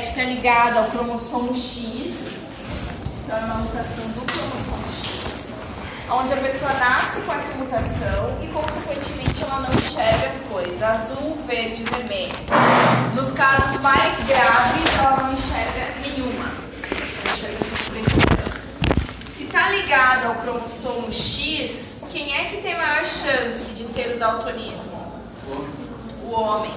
genética ligada ao cromossomo X, então é uma mutação do cromossomo X, onde a pessoa nasce com essa mutação e, consequentemente, ela não enxerga as cores azul, verde e vermelho. Nos casos mais graves, ela não enxerga nenhuma. Não enxerga tudo preto e branco. Se está ligado ao cromossomo X, quem é que tem maior chance de ter o daltonismo? O homem.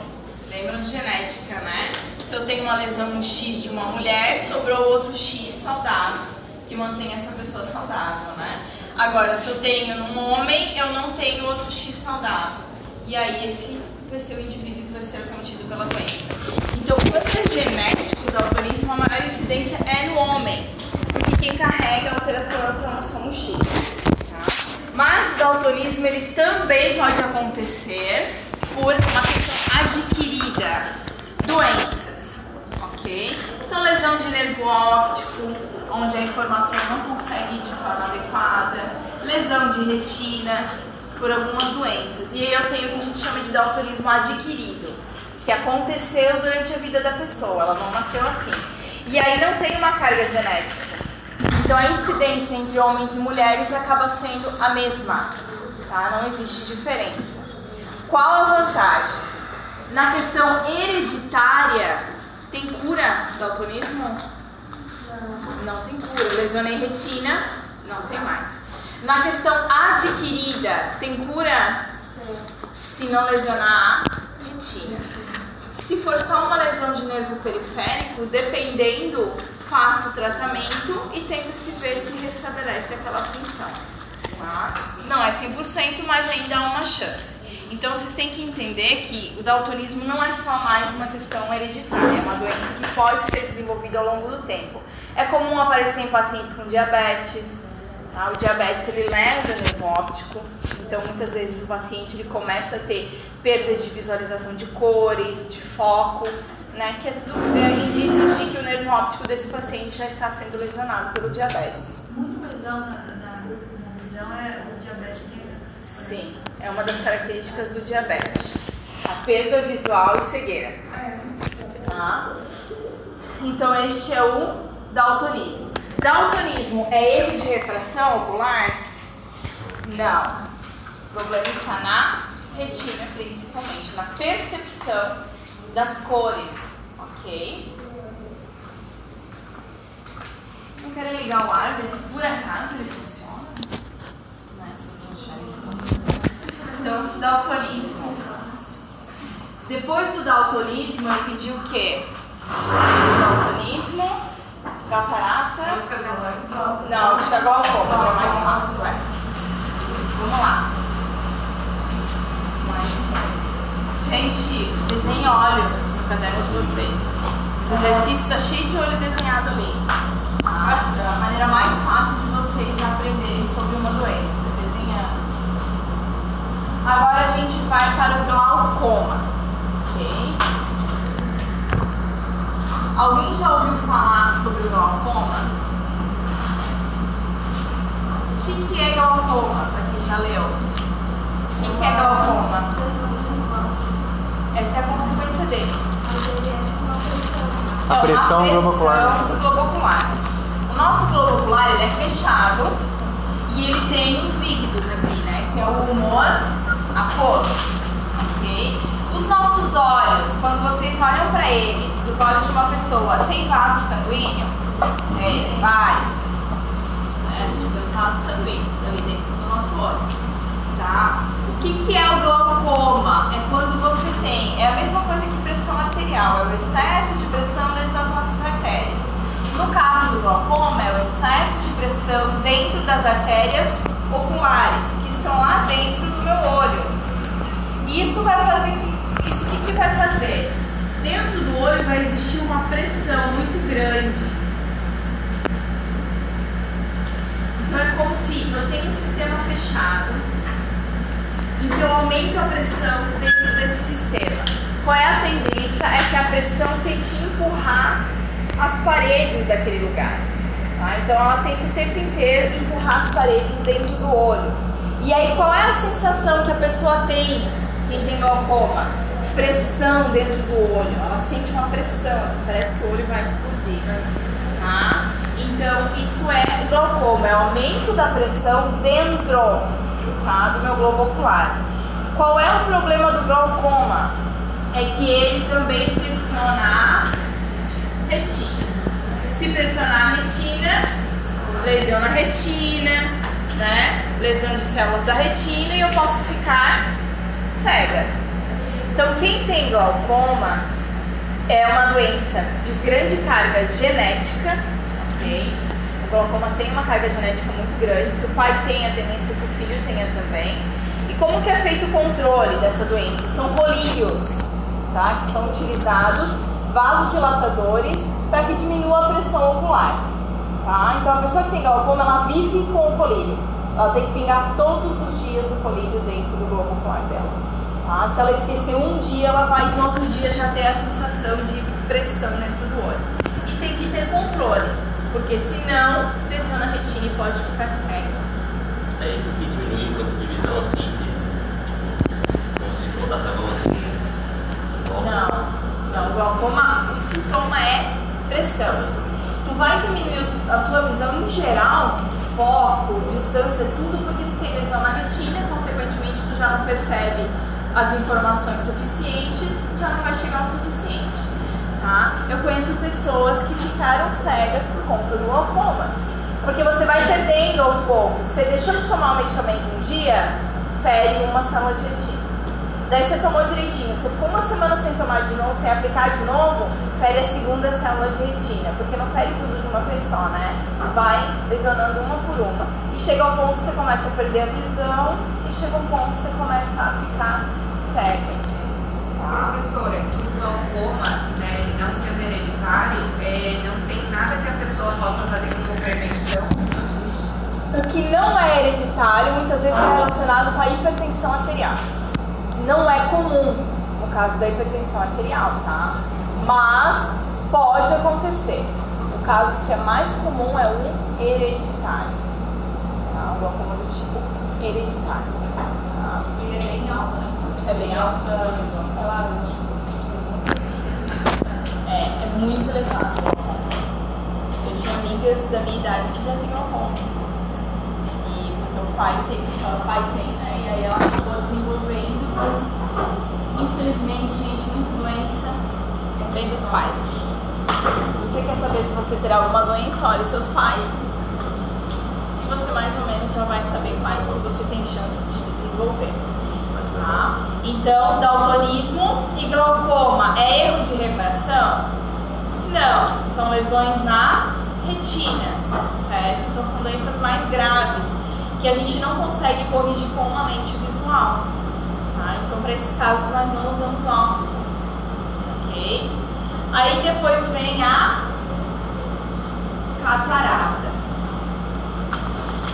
Lembram de genética, né? Se eu tenho uma lesão no X de uma mulher, sobrou outro X saudável, que mantém essa pessoa saudável, né? Agora, se eu tenho num homem, eu não tenho outro X saudável. E aí esse vai ser o indivíduo que vai ser acometido pela doença. Então, quando é genético o daltonismo, a maior incidência é no homem, porque quem carrega a alteração é o cromossomo X. Tá? Mas o daltonismo ele também pode acontecer por uma questão adquirida, doenças, ok? Então, lesão de nervo óptico, onde a informação não consegue ir de forma adequada, lesão de retina, por algumas doenças. E aí eu tenho o que a gente chama de daltonismo adquirido, que aconteceu durante a vida da pessoa, ela não nasceu assim. E aí não tem uma carga genética. Então a incidência entre homens e mulheres acaba sendo a mesma, tá? Não existe diferença. Qual a vantagem? Na questão hereditária, tem cura do daltonismo? Não tem cura. Lesionei retina, não tem mais. Na questão adquirida, tem cura? Se não lesionar a retina. Se for só uma lesão de nervo periférico, dependendo, faço o tratamento e tenta se ver se restabelece aquela função. Tá? Não é 100%, mas ainda há uma chance. Então vocês têm que entender que o daltonismo não é só mais uma questão hereditária, é uma doença que pode ser desenvolvida ao longo do tempo. É comum aparecer em pacientes com diabetes, tá? O diabetes ele lesa o nervo óptico, então muitas vezes o paciente ele começa a ter perda de visualização de cores, de foco, né? Que é tudo indícios de que o nervo óptico desse paciente já está sendo lesionado pelo diabetes. Muita lesão na visão é o diabetes que... Sim, é uma das características do diabetes. A perda visual e cegueira. Tá? Então este é o daltonismo. Daltonismo é erro de refração ocular? Não. O problema está na retina, principalmente, na percepção das cores. Ok? Eu quero ligar o ar, ver se por acaso ele funciona. Então, daltonismo. Depois do daltonismo, eu pedi o quê? Daltonismo, catarata. Não, está glaucoma, que é mais fácil, é. Vamos lá. Gente, desenhe olhos no caderno de vocês. Esse exercício está cheio de olho desenhado ali. Tá? É a maneira mais fácil de vocês aprenderem sobre uma doença. Agora a gente vai para o glaucoma, ok? Alguém já ouviu falar sobre o glaucoma? O que é glaucoma, para quem já leu? O que é glaucoma? Essa é a consequência dele. A pressão globocular. Do globo ocular. O nosso globo ocular ele é fechado e ele tem os líquidos aqui, né? Que é o humor, a cor, ok? Os nossos olhos, quando vocês olham para ele, os olhos de uma pessoa, tem vaso sanguíneo? Tem vários. Né? A gente tem os vasos sanguíneos ali dentro do nosso olho. Tá? O que é o glaucoma? É quando você tem, é a mesma coisa que pressão arterial, é o excesso de pressão dentro das nossas artérias. No caso do glaucoma, é o excesso de pressão dentro das artérias oculares, que estão lá dentro do meu olho. E isso vai fazer o que vai fazer? Dentro do olho vai existir uma pressão muito grande. Então é como se eu tenho um sistema fechado em que eu aumento a pressão dentro desse sistema. Qual é a tendência? É que a pressão tente empurrar as paredes daquele lugar. Tá? Então ela tenta o tempo inteiro empurrar as paredes dentro do olho. E aí qual é a sensação que a pessoa tem, quem tem glaucoma? pressão dentro do olho. Ela sente uma pressão, assim, parece que o olho vai explodir. Tá? Então, isso é o glaucoma, é o aumento da pressão dentro, tá, do meu globo ocular. Qual é o problema do glaucoma? É que ele também pressiona a retina. Se pressionar a retina, lesiona a retina, né? Lesão de células da retina e eu posso ficar cega. Então, quem tem glaucoma é uma doença de grande carga genética, ok? O glaucoma tem uma carga genética muito grande. Se o pai tem, a tendência é que o filho tenha também. E como que é feito o controle dessa doença? São colírios, tá? Que são utilizados, vasodilatadores, para que diminua a pressão ocular, tá? Então a pessoa que tem glaucoma, ela vive com o colírio. Ela tem que pingar todos os dias o colírio dentro do globo ocular dela, tá? Se ela esquecer um dia, ela vai no outro dia já ter a sensação de pressão dentro do olho. E tem que ter controle, porque senão lesiona a retina e pode ficar cego. É esse que diminui o campo de visão, assim, que como se botasse a mão assim. Não, o glaucoma, o sintoma é pressão. Tu vai diminuir a tua visão em geral, foco, distância, tudo porque tu tem lesão na retina, consequentemente tu já não percebe as informações suficientes, já não vai chegar o suficiente, tá? Eu conheço pessoas que ficaram cegas por conta do glaucoma, porque você vai perdendo aos poucos. Você deixou de tomar o medicamento um dia, fere uma célula de retina. Daí você tomou direitinho, você ficou uma semana sem tomar de novo, sem aplicar de novo, fere a segunda célula de retina, porque não fere tudo de uma vez só, né? Vai lesionando uma por uma. E chega ao ponto que você começa a perder a visão, e chega um ponto que você começa a ficar cego. Tá? Professora, o glaucoma, né, ele não sendo hereditário, não tem nada que a pessoa possa fazer como prevenção? Não existe. O que não é hereditário, muitas vezes está relacionado com a hipertensão arterial. Não é comum no caso da hipertensão arterial, tá? Mas pode acontecer. O caso que é mais comum é o hereditário, tá? O glaucoma do tipo hereditário. Tá? Ele é bem alto, né? É bem alto. Sei lá, É muito elevado. Eu tinha amigas da minha idade que já têm glaucoma. E porque o pai tem, né? E aí ela acabou desenvolvendo. Infelizmente, gente, muita doença vem dos pais. Você quer saber se você terá alguma doença? Olha os seus pais. E você mais ou menos já vai saber mais o que você tem chance de desenvolver. Tá? Então, daltonismo e glaucoma é erro de refração? Não, são lesões na retina, certo? Então são doenças mais graves que a gente não consegue corrigir com uma lente visual, tá? Então para esses casos nós não usamos óculos, ok? Aí depois vem a catarata.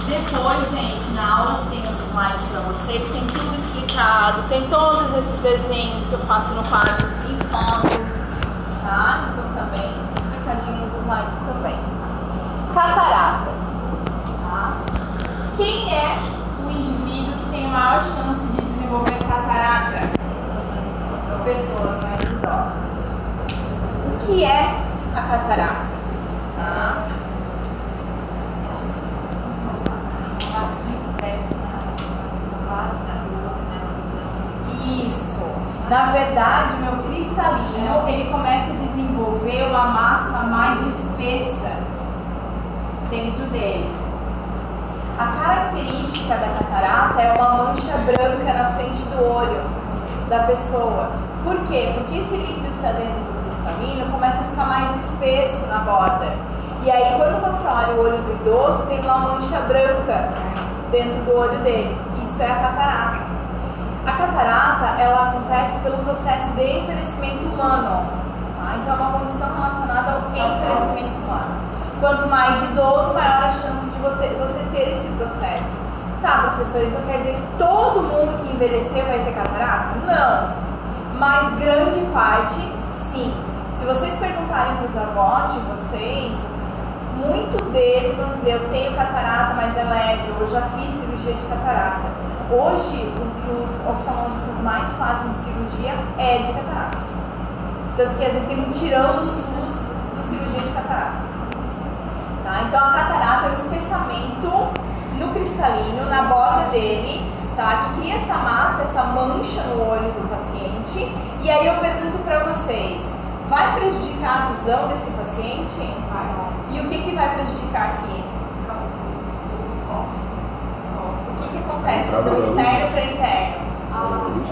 Depois, gente, na aula que tem os slides para vocês, tem tudo explicado, tem todos esses desenhos que eu faço no quadro em fotos, tá? Então também explicadinho nos slides também. Catarata, tá? Quem é o indivíduo que tem a maior chance de desenvolver catarata? São pessoas mais idosas. O que é a catarata? Tá? Isso. Na verdade, o meu cristalino, ele começa a desenvolver uma massa mais espessa dentro dele. A característica da catarata é uma mancha branca na frente do olho da pessoa. Por quê? Porque esse líquido que está dentro do cristalino começa a ficar mais espesso na borda. E aí, quando você olha o olho do idoso, tem uma mancha branca dentro do olho dele. Isso é a catarata. A catarata, ela acontece pelo processo de envelhecimento humano, tá? Então é uma condição relacionada ao envelhecimento humano. Quanto mais idoso, maior a chance de você ter esse processo. Tá, professor, então quer dizer que todo mundo que envelhecer vai ter catarata? Não, mas grande parte, sim. Se vocês perguntarem para os avós de vocês, muitos deles vão dizer, eu tenho catarata, mas é leve, eu já fiz cirurgia de catarata. Hoje, o que os oftalmologistas mais fazem de cirurgia é de catarata. Tanto que às vezes tem mutirão no SUS de cirurgia de catarata. Tá? Então a catarata é o espessamento no cristalino, na borda dele, tá? Que cria essa massa, essa mancha no olho do paciente. E aí eu pergunto para vocês, vai prejudicar a visão desse paciente? Vai. E o que vai prejudicar aqui? O que acontece do externo para interno?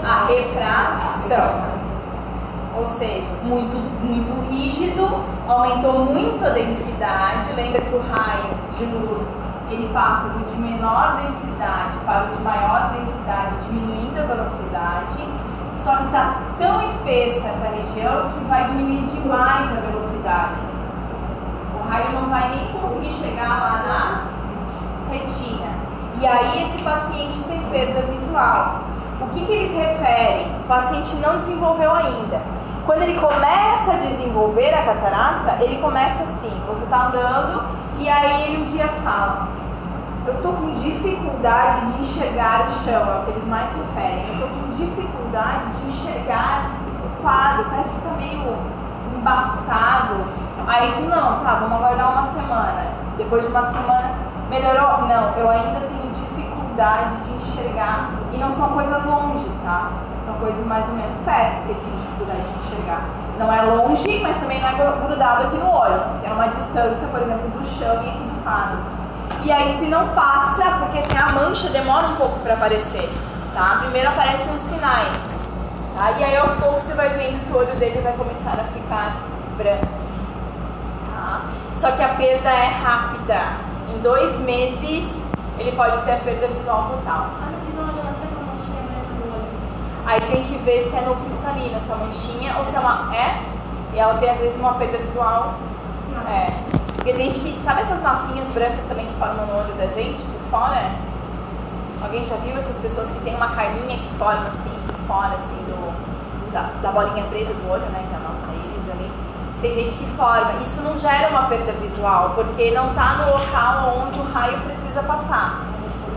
A refração. Ou seja, muito rígido, aumentou muito a densidade. Lembra que o raio de luz ele passa do de menor densidade para o de maior densidade, diminuindo a velocidade. Só que está tão espessa essa região que vai diminuir demais a velocidade. O raio não vai nem conseguir chegar lá na retina. E aí esse paciente tem perda visual. O que eles referem? O paciente não desenvolveu ainda. Quando ele começa a desenvolver a catarata, ele começa assim, você está andando e aí ele um dia fala, eu estou com dificuldade de enxergar o chão, é o que eles mais referem, eu estou com dificuldade de enxergar o quadro, parece que está meio embaçado. Aí tu não, tá, vamos aguardar uma semana. Depois de uma semana, melhorou? Não, eu ainda tenho dificuldade de enxergar. E não são coisas longes, tá? São coisas mais ou menos perto que ele tem dificuldade de enxergar. Não é longe, mas também não é grudado aqui no olho. Tem uma distância, por exemplo, do chão e aqui do quadro. E aí se não passa, porque assim, a mancha demora um pouco para aparecer, tá? Primeiro aparecem os sinais, tá? E aí aos poucos você vai vendo que o olho dele vai começar a ficar branco, tá? Só que a perda é rápida. Em 2 meses ele pode ter a perda visual total. Aí tem que ver se é no cristalino essa manchinha ou se ela e ela tem às vezes uma perda visual. Porque tem gente que, sabe essas massinhas brancas também que formam no olho da gente, por fora? Alguém já viu essas pessoas que tem uma carninha que forma assim, por fora, assim, da bolinha preta do olho, né, que é a nossa íris ali? Tem gente que forma. Isso não gera uma perda visual, porque não está no local onde o raio precisa passar,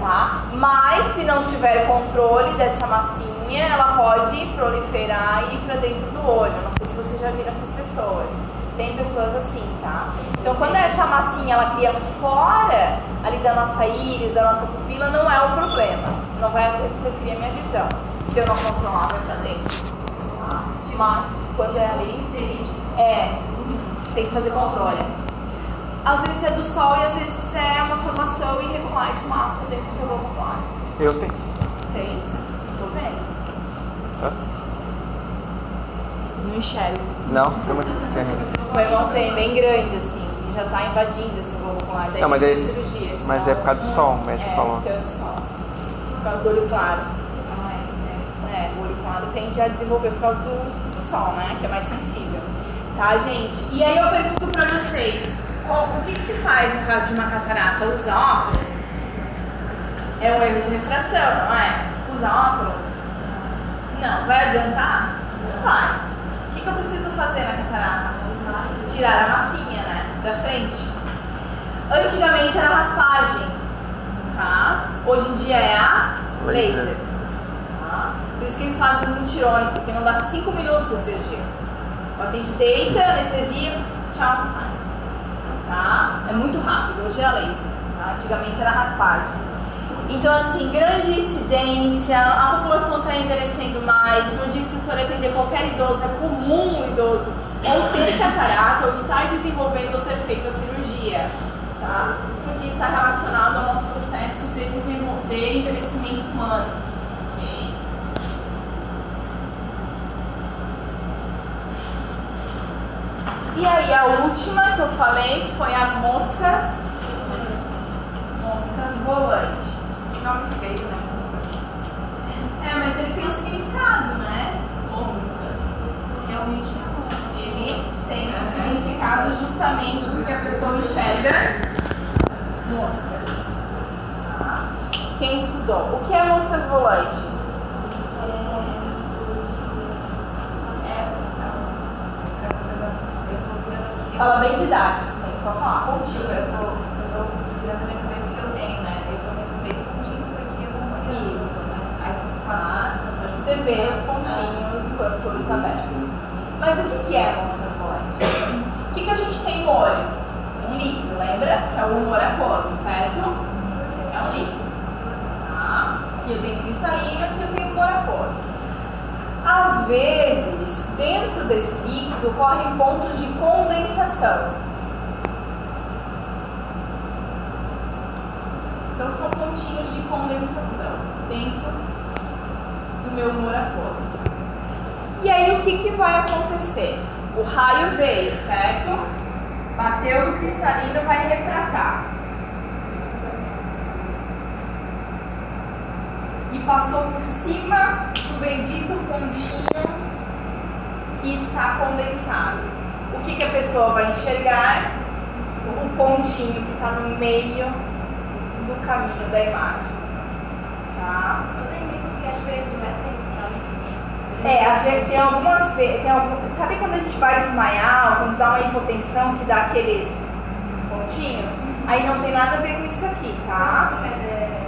tá? Mas se não tiver controle dessa massinha, ela pode proliferar e ir para dentro do olho. Não sei se vocês já viram essas pessoas. Tem pessoas assim, tá? Então quando essa massinha ela cria fora ali da nossa íris, da nossa pupila, não é o problema. Não vai interferir a minha visão. Se eu não controlar, vai pra dentro. Tá? Mas quando é ali, tem que fazer controle. Às vezes é do sol e às vezes é uma formação irregular de massa dentro do globo ocular. Eu tenho. Tens? Tô vendo. Hã? Não enxergo. Não, tem uma pequenininha. O meu irmão tem, bem grande, assim, já tá invadindo esse globo ocular. Daí Não, mas fez daí- cirurgia. mas senão- é por causa do sol, o médico falou. É, do sol. Por causa do olho claro. O olho claro tende a desenvolver por causa do sol, né? Que é mais sensível. Tá, gente? E aí eu pergunto pra vocês, o que se faz no caso de uma catarata? Usa óculos? É um erro de refração, não é? Usa óculos? Não. Vai adiantar? Não vai. O que eu preciso fazer na catarata? Tirar a massinha, né? Da frente. Antigamente era raspagem, tá? Hoje em dia é a laser. Tá? Por isso que eles fazem os mutirões, porque não dá 5 minutos a cirurgia. O paciente deita, anestesia, tchau, sai. Tá? É muito rápido, hoje é a laser. Tá? Antigamente era raspagem. Então, assim, grande incidência, a população está envelhecendo mais. Então, eu digo que se você for atender qualquer idoso, é comum o idoso ou ter catarata ou estar desenvolvendo ou ter feito a cirurgia, tá? Porque está relacionado ao nosso processo de envelhecimento humano. Okay? E aí, a última que eu falei foi as moscas volantes. Nome feio, né? Mas ele tem um significado, né? Realmente Ele tem esse significado justamente porque a pessoa enxerga moscas. Tá? Quem estudou? O que é moscas volantes? Fala bem didático, mas pode falar. pontinho, eu tô virando minha cabeça que eu tenho, né? Eu tô vendo 3 pontinhos aqui, eu vou Isso. você vê os pontinhos enquanto seu olho está aberto. Mas o que é moscas volantes? O que a gente tem no olho? Um líquido, lembra? É o humor aquoso, certo? É um líquido. Tá? Aqui eu tenho cristalino, aqui eu tenho humor aquoso. Às vezes, dentro desse líquido ocorrem pontos de condensação. Então são pontinhos de condensação dentro do meu humor aquoso. E aí o que vai acontecer? O raio veio, certo? Bateu no cristalino, vai refratar. E passou por cima do bendito pontinho que está condensado. O que a pessoa vai enxergar? O pontinho que está no meio do caminho da imagem. Tá? Tem algumas vezes. Sabe quando a gente vai desmaiar, quando dá uma hipotensão que dá aqueles pontinhos? Aí não tem nada a ver com isso aqui, tá?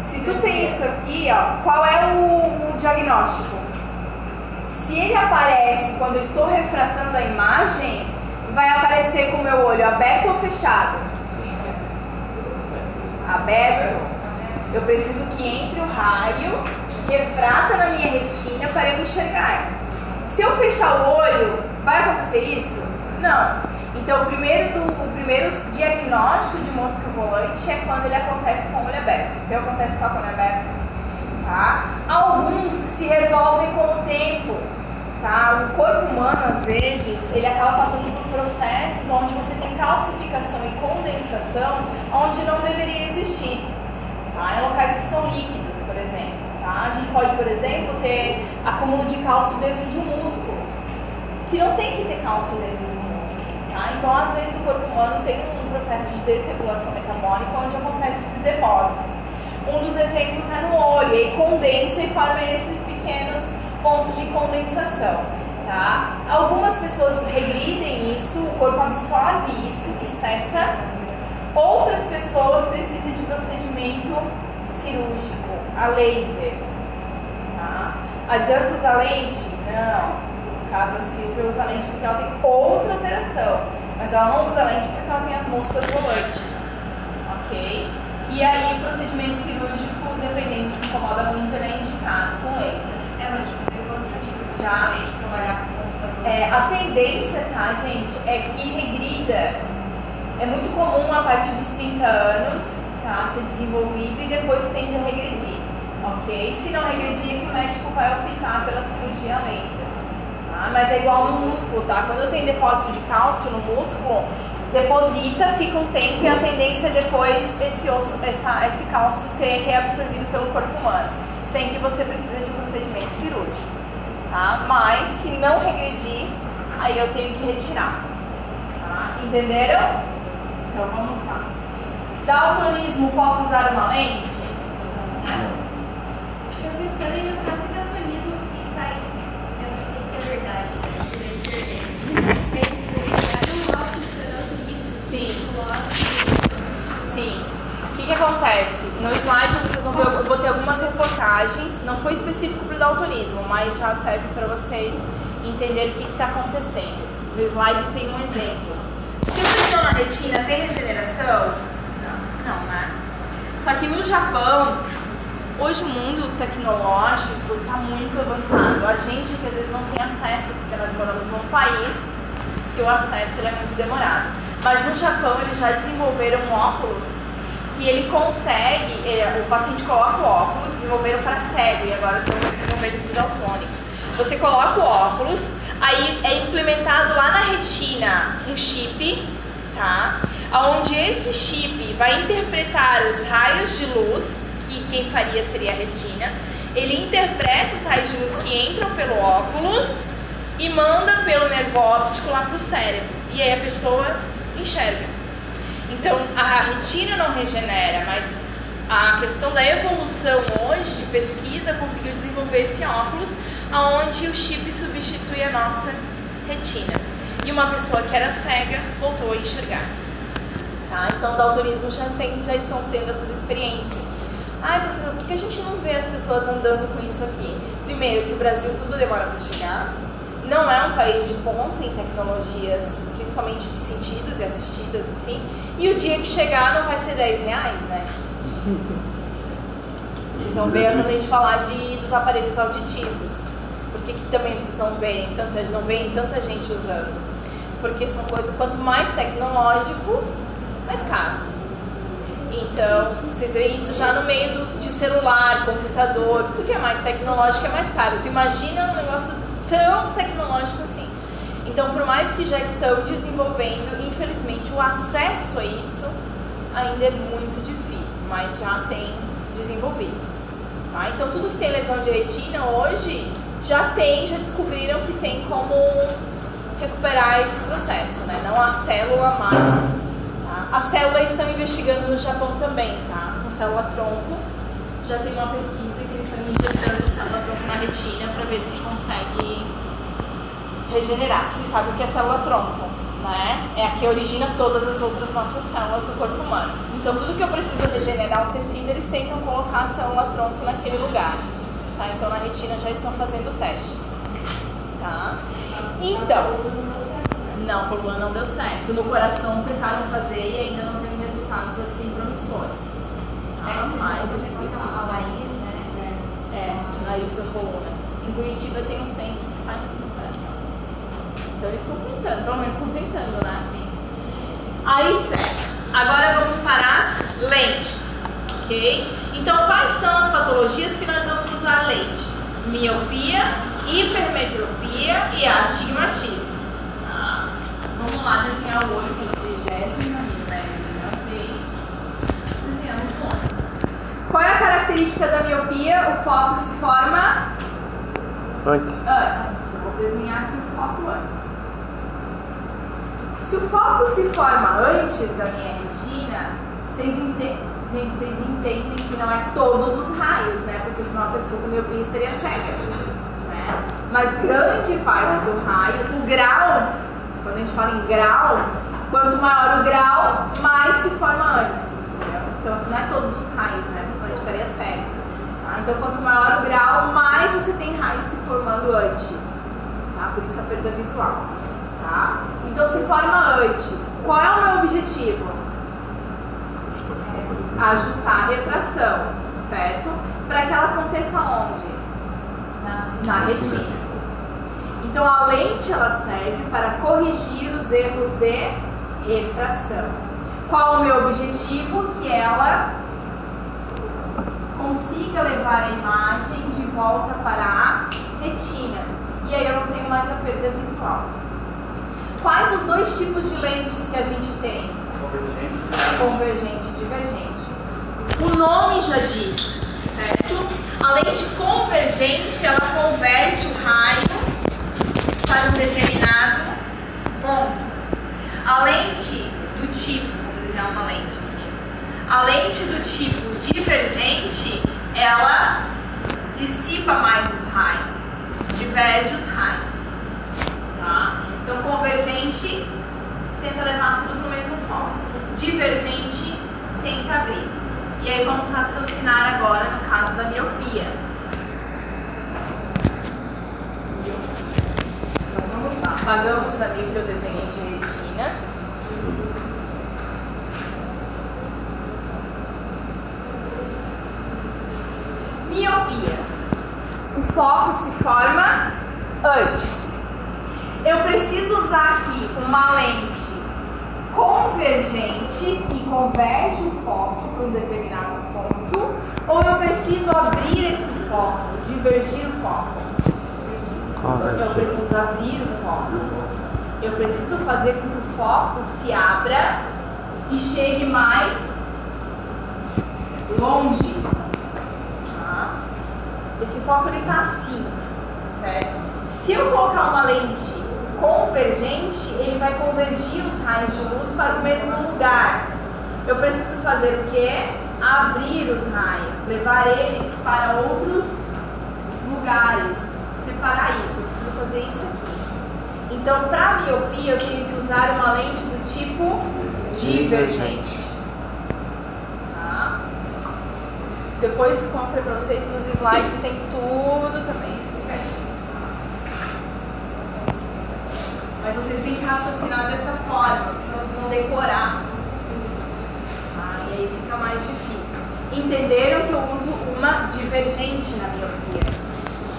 Se tu tem isso aqui, ó, qual é o diagnóstico? Se ele aparece quando eu estou refratando a imagem, vai aparecer com o meu olho aberto ou fechado? Aberto. Eu preciso que entre o raio, refrata na minha retina para eu enxergar. Se eu fechar o olho, vai acontecer isso? Não. Então o primeiro diagnóstico de mosca volante é quando ele acontece com o olho aberto. Então acontece só com o olho aberto. Tá? Alguns se resolvem com o tempo. Tá? O corpo humano, às vezes, ele acaba passando por processos onde você tem calcificação e condensação onde não deveria existir. Tá? Em locais que são líquidos, por exemplo. Tá? A gente pode, por exemplo, ter acúmulo de cálcio dentro de um músculo, que não tem que ter cálcio dentro de um músculo. Tá? Então, às vezes, o corpo humano tem um processo de desregulação metabólica onde acontecem esses depósitos. Um dos exemplos é no olho, e condensa e forma esses pequenos pontos de condensação. Tá? Algumas pessoas regridem isso, o corpo absorve isso e cessa. Outras pessoas precisam de procedimento cirúrgico, a laser. Tá? Adianta usar lente? Não. No caso, a Silvia usa lente porque ela tem outra alteração, mas ela não usa lente porque ela tem as moscas volantes. Ok? E aí, o procedimento cirúrgico, dependendo se incomoda muito, ele é indicado com laser. Mas eu gostaria Já? de trabalhar com computador. A tendência, tá, gente, é que regrida. É muito comum a partir dos 30 anos, tá, ser desenvolvido e depois tende a regredir, ok? Se não regredir, que o médico vai optar pela cirurgia laser, tá? Mas é igual no músculo, tá? Quando eu tenho depósito de cálcio no músculo, deposita, fica um tempo e a tendência é depois esse cálcio ser reabsorvido pelo corpo humano, sem que você precise de um procedimento cirúrgico, tá? Mas se não regredir, aí eu tenho que retirar, tá? Entenderam? Então vamos lá. Daltonismo, posso usar uma lente? Professora, e no caso do daltonismo que sai, eu não sei se é verdade, Sim. Sim. O que acontece? No slide vocês vão ver, eu botei algumas reportagens, não foi específico para o daltonismo, mas já serve para vocês entenderem o que está acontecendo. No slide tem um exemplo. Cirurgião na retina tem regeneração? Não, né? Só que no Japão, hoje o mundo tecnológico está muito avançado. A gente que às vezes não tem acesso, porque nós moramos num país que o acesso ele é muito demorado. Mas no Japão eles já desenvolveram um óculos que ele consegue, o paciente coloca o óculos, desenvolveram para cego e agora estão desenvolvendo para o daltônico. Você coloca o óculos, aí é implementado lá na retina um chip, tá? Onde esse chip vai interpretar os raios de luz, que quem faria seria a retina. Ele interpreta os raios de luz que entram pelo óculos e manda pelo nervo óptico lá para o cérebro. E aí a pessoa enxerga. Então a retina não regenera, mas a questão da evolução hoje de pesquisa conseguiu desenvolver esse óculos onde o chip substitui a nossa retina. E uma pessoa que era cega voltou a enxergar. Tá? Então o daltonismo já estão tendo essas experiências. Ai, professor, por que a gente não vê as pessoas andando com isso aqui? Primeiro, que o Brasil tudo demora para chegar. Não é um país de ponta em tecnologias, principalmente de sentidos e assistidas, assim. E o dia que chegar não vai ser R$10, né? Vocês vão ver quando a gente falar dos aparelhos auditivos. Por que também vocês não veem tanta gente usando? Porque são coisas, quanto mais tecnológico, mais caro. Então, vocês veem isso já no meio de celular, computador, tudo que é mais tecnológico é mais caro. Tu imagina um negócio tão tecnológico assim. Então, por mais que já estão desenvolvendo, infelizmente o acesso a isso ainda é muito difícil, mas já tem desenvolvido. Tá? Então, tudo que tem lesão de retina hoje já descobriram que tem como recuperar esse processo, né? Não a célula mais. Tá? As células estão investigando no Japão também, tá? Com célula-tronco. Já tem uma pesquisa que eles estão injetando célula-tronco na retina para ver se consegue regenerar. Vocês sabem o que é célula-tronco, né? É a que origina todas as outras nossas células do corpo humano. Então, tudo que eu preciso regenerar um tecido, eles tentam colocar a célula-tronco naquele lugar. Tá? Então, na retina já estão fazendo testes. Tá? Então, não, por lua não deu certo. No coração tentaram fazer e ainda não tem resultados assim promissores. Tá? Mas eles pesquisam. A Laís, né? É, Laís Coluna. Em Curitiba tem um centro que faz no coração. Então eles estão tentando, pelo menos estão tentando, né? Sim. Aí, certo. Agora vamos para as lentes, ok? Então, quais são as patologias que nós vamos usar lentes? Miopia, hipermetropia e astigmatismo. Tá? Vamos lá desenhar o olho pela 30ª vez. Desenhamos o olho. Qual é a característica da miopia? O foco se forma Antes. Vou desenhar aqui o foco antes. Se o foco se forma antes da minha retina, vocês entendem que não é todos os raios, né? Porque senão a pessoa com miopia estaria cega, né? Mas grande parte do raio, o grau, quando a gente fala em grau, quanto maior o grau, mais se forma antes, entendeu? Então, assim, não é todos os raios, né? Porque senão a gente estaria cego. Tá? Então, quanto maior o grau, mais você tem raios se formando antes. Tá? Por isso a perda visual. Tá? Então, se forma antes. Qual é o meu objetivo? Ajustar a refração, certo? Para que ela aconteça onde? Na retina. Então, a lente ela serve para corrigir os erros de refração. Qual o meu objetivo? Que ela consiga levar a imagem de volta para a retina. E aí eu não tenho mais a perda visual. Quais os dois tipos de lentes que a gente tem? Convergente e divergente. O nome já diz, certo? A lente convergente, ela converte o raio para um determinado ponto. A lente do tipo, vamos desenhar uma lente aqui. A lente do tipo divergente, ela dissipa mais os raios, diverge os raios. Tá? Então, convergente tenta levar tudo para o mesmo foco. Divergente tenta abrir. E aí vamos raciocinar agora no caso da miopia. Então vamos lá. Apagamos ali o que eu desenhei de retina. Miopia. O foco se forma antes. Eu preciso usar aqui uma lente convergente que converge o foco para um determinado ponto, ou eu preciso abrir esse foco, divergir o foco? Eu preciso abrir o foco. Eu preciso fazer com que o foco se abra e chegue mais longe. Tá? Esse foco ele está assim, certo? Se eu colocar uma lente convergente, ele vai convergir os raios de luz para o mesmo lugar. Eu preciso fazer o quê? Abrir os raios, levar eles para outros lugares, separar isso. Eu preciso fazer isso aqui. Então, para a miopia, eu tenho que usar uma lente do tipo divergente. Tá? Depois, como eu falei pra vocês, nos slides tem tudo também explicadinho. Mas vocês têm que raciocinar dessa forma, porque senão vocês vão decorar. E aí fica mais difícil. Entenderam que eu uso uma divergente na miopia,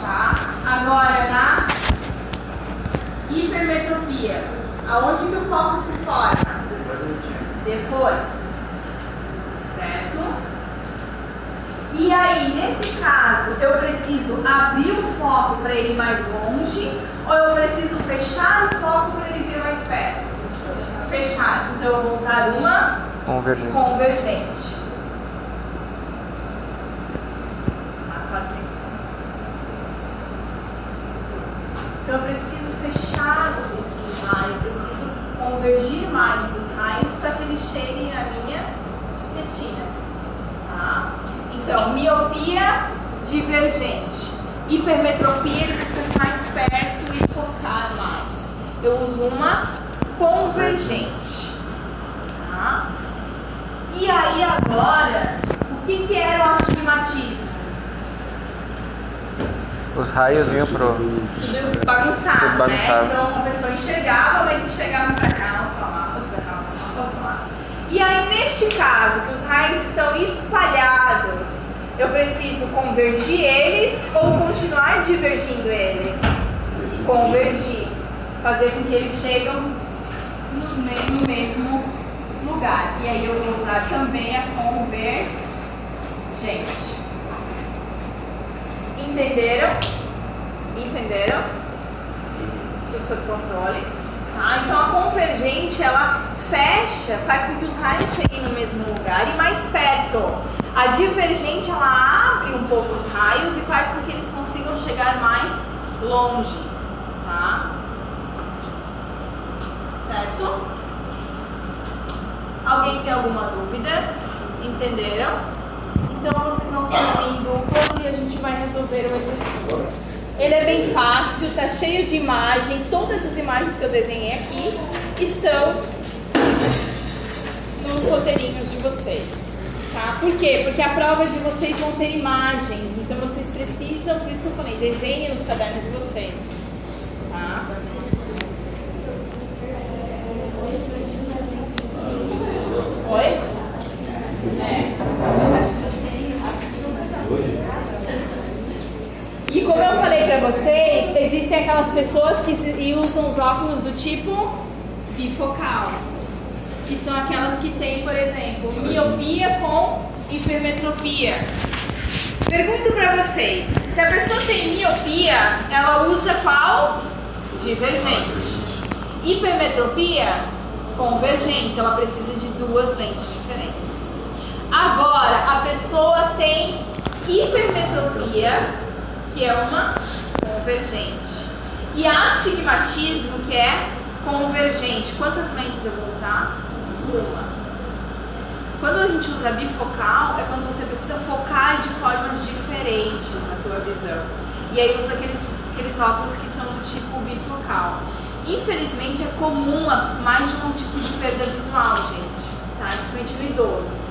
tá? Agora, na hipermetropia, aonde que o foco se forma? Depois, certo? E aí, nesse caso, eu preciso abrir o foco para ele ir mais longe ou eu preciso fechar o foco para ele vir mais perto? Fechar. Então, eu vou usar uma convergente. Então, eu preciso fechar esse raio, eu preciso convergir mais os raios para que eles cheguem na minha retina. Tá? Então, miopia divergente. Hipermetropia, ele precisa ir mais perto e focar mais. Eu uso uma convergente. Tá? E aí, agora, o que era o astigmatismo? Os raios iam pro... Tudo bagunçado, né? Então, uma pessoa enxergava, mas enxergava pra cá, outro pra lá, outro pra cá, outro pra lá. E aí, neste caso, que os raios estão espalhados, eu preciso convergir eles ou continuar divergindo eles? Convergir. Fazer com que eles cheguem no mesmo lugar. E aí, eu vou usar também a convergente. Entenderam? Entenderam? Tudo sob controle. Tá? Então, a convergente, ela fecha, faz com que os raios cheguem no mesmo lugar e mais perto. A divergente, ela abre um pouco os raios e faz com que eles consigam chegar mais longe. Tá? Certo? Alguém tem alguma dúvida? Entenderam? Então, vocês vão se unir em duplas e a gente vai resolver o exercício. Ele é bem fácil, tá cheio de imagem. Todas as imagens que eu desenhei aqui estão nos roteirinhos de vocês. Tá? Por quê? Porque a prova de vocês vão ter imagens. Então, vocês precisam, por isso que eu falei, desenhem nos cadernos de vocês. Tá? Oi? É. E como eu falei pra vocês, existem aquelas pessoas que usam os óculos do tipo bifocal, que são aquelas que têm, por exemplo, miopia com hipermetropia. Pergunto pra vocês, se a pessoa tem miopia, ela usa qual? Divergente. Hipermetropia, convergente, ela precisa de duas lentes diferentes. Agora, a pessoa tem hipermetropia, que é uma convergente, e astigmatismo, que é convergente. Quantas lentes eu vou usar? Uma. Quando a gente usa bifocal, é quando você precisa focar de formas diferentes na tua visão. E aí usa aqueles óculos que são do tipo bifocal. Infelizmente é comum mais de um tipo de perda visual, gente, tá? Principalmente no idoso.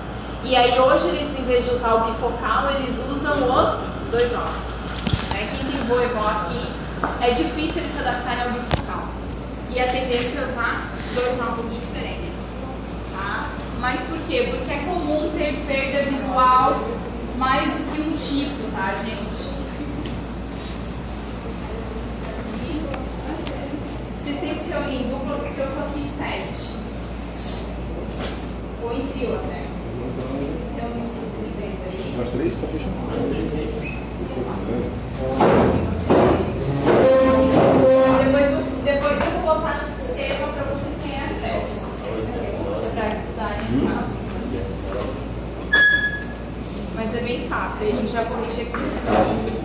E aí hoje eles, em vez de usar o bifocal, eles usam os dois óculos. Quem tem vô e vó aqui, é difícil eles se adaptarem ao bifocal. E a tendência é usar dois óculos diferentes. Tá? Mas por quê? Porque é comum ter perda visual mais do que um tipo, tá, gente? Vocês têm seu em dupla porque eu só fiz 7. Ou em trio até. Se eu não esqueci esses três aí. Mais 3? Tá fechando. Mais 3 aí. Depois eu vou botar no sistema para vocês terem acesso. Para estudarem em casa. Mas é bem fácil, aí a gente já corrige aqui em cima.